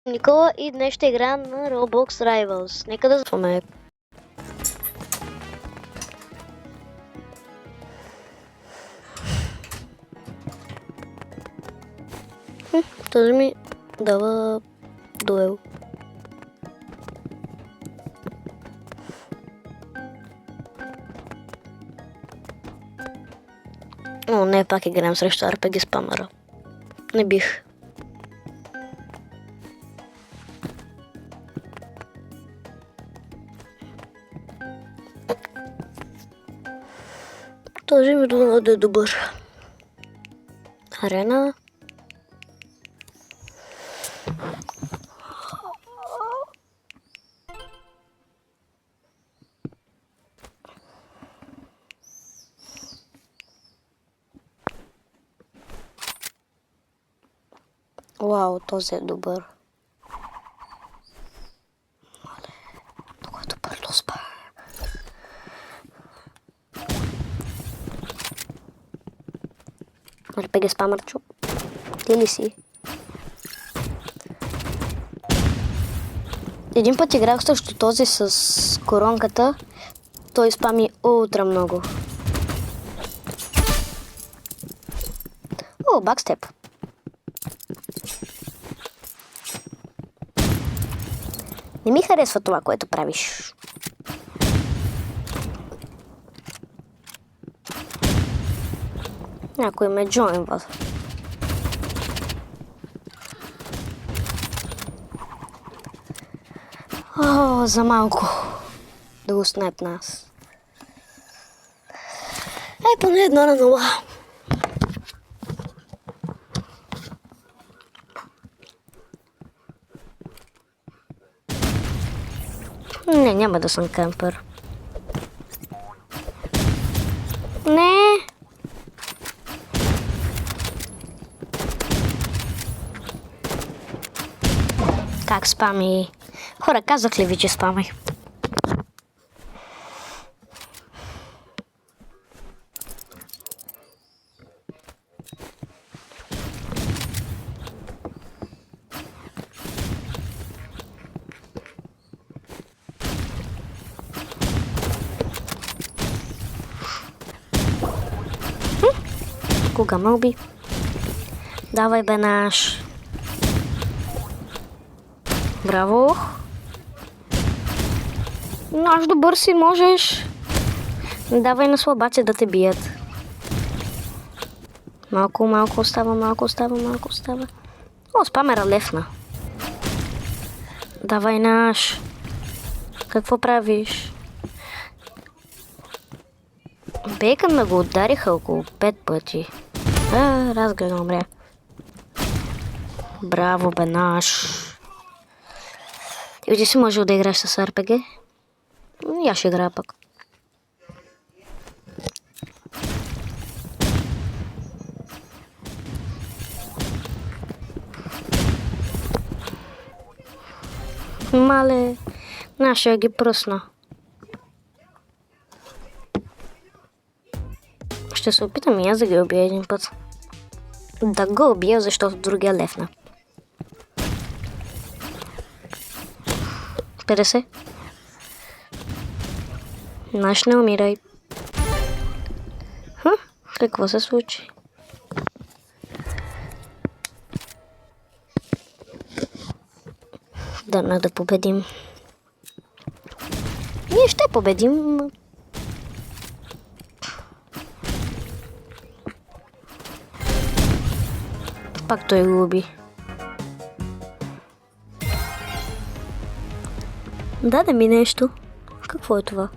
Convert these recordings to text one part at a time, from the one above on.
Никола и днес ще играем на Roblox Rivals. Нека да запомним. Този ми дава дуел. О, не, пак играем срещу RPG спамера. Не бих. Този ми дава да е добър. Арена. Вау, този е добър. Много е добър лоспа. RPG спамърчо. Ти ли си? Един път играх също този с коронката. Той спами ултра много. О, бакстеп. Не ми харесва това, което правиш. Някой ме джойнва. О, за малко да го снайп нас. Поне 1-0. Не, няма да съм кемпер. Не. Как спами? Хора, казах ли ви, че спами? Кога ме уби? Давай, бе, наш. Браво. Наш добър си, можеш. Давай на слабаци да те бият. Малко остава. О, спамера лефна. Давай, наш. Какво правиш? Бейкън ме го удариха около 5 пъти. Разгледам, умря. Браво, бе, наш. Ти си можел да играеш с RPG? И аз ще играя пък. Мале, нашия ги пръсна. Ще се опитам и аз да ги убия един път. Да го убия, защото другия лефна. 50. Наш, не умирай. Какво се случи? Дано да победим. Ние ще победим. Пак той го уби. Даде ми нещо. Какво е това?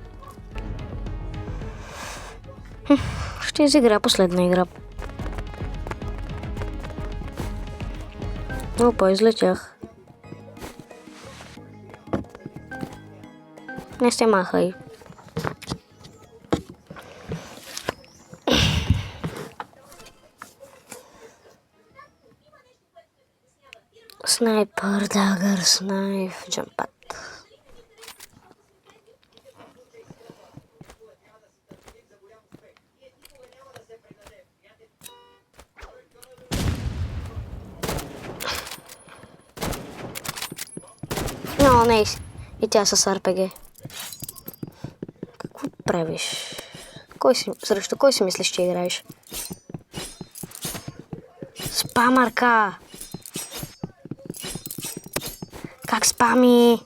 Ще изигра последна игра. Опа, излетях. Не се махай. Снайпер, дагър, снайф, джампат. О, не, и тя с РПГ. Какво правиш? Срещу кой си мислиш, че играеш? Спамърка! Как спами?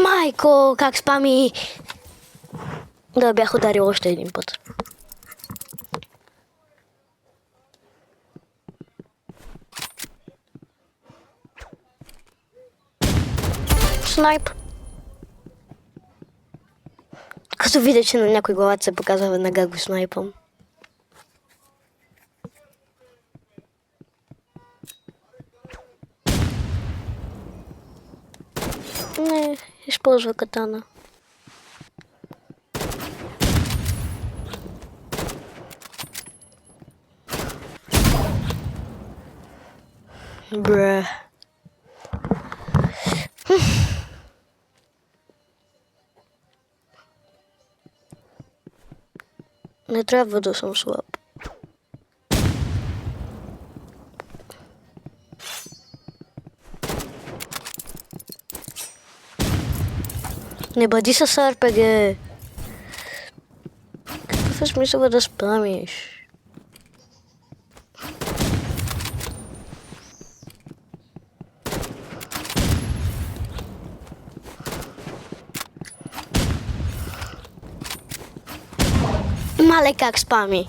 Майко, как спами? Да, бях ударил още един път. Снайп. Като видя, че на някой главата се показва, веднага го снайпам. Не, използва катана. Бре. Не трябва да съм слаб. Не бъди с РПГ. Какъв е смисъл да спамиш? Мале как спами.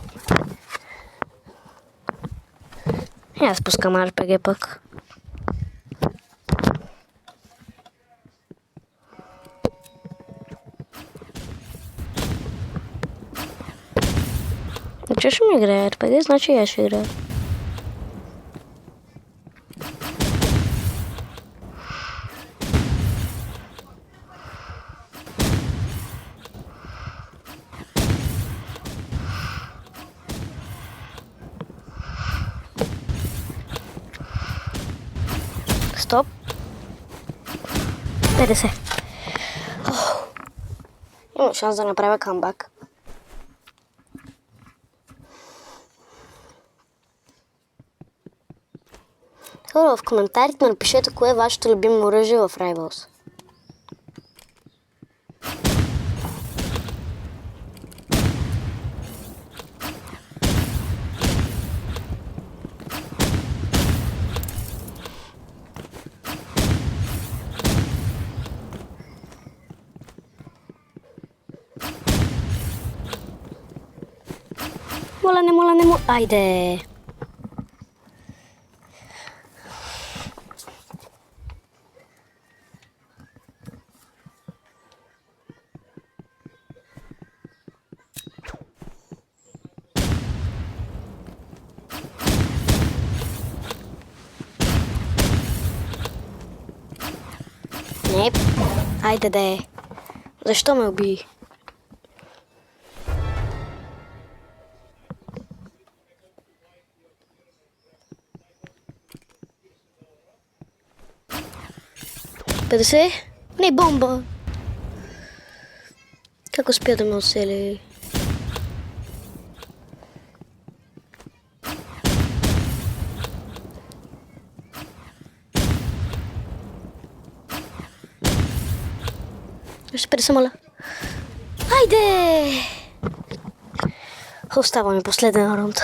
Аз пускам РПГ пък. Че ще ми играе РПГ, значи я ще играя. Стоп. 50. Има шанс да направя камбак. Хора, в коментарите напишете кое е вашето любимо оръжие в Rivals. Моля, не му. Айде! Не, айде да е. Защо ме уби? Петдесет? Не, бомба! Как успя да ме оцели? Ще 50, моля. Айде! Остава ми последен раунд.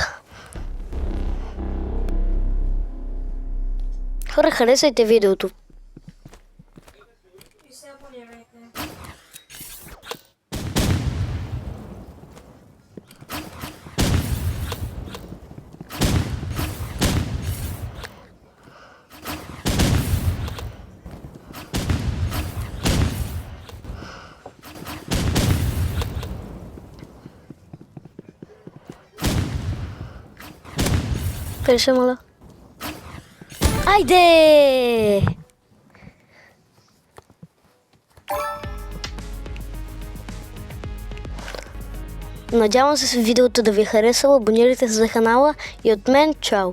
Хора, харесайте видеото. И се абонирайте. Перше, моля. Айде! Надявам се видеото да ви е харесало, абонирайте се за канала и от мен чао!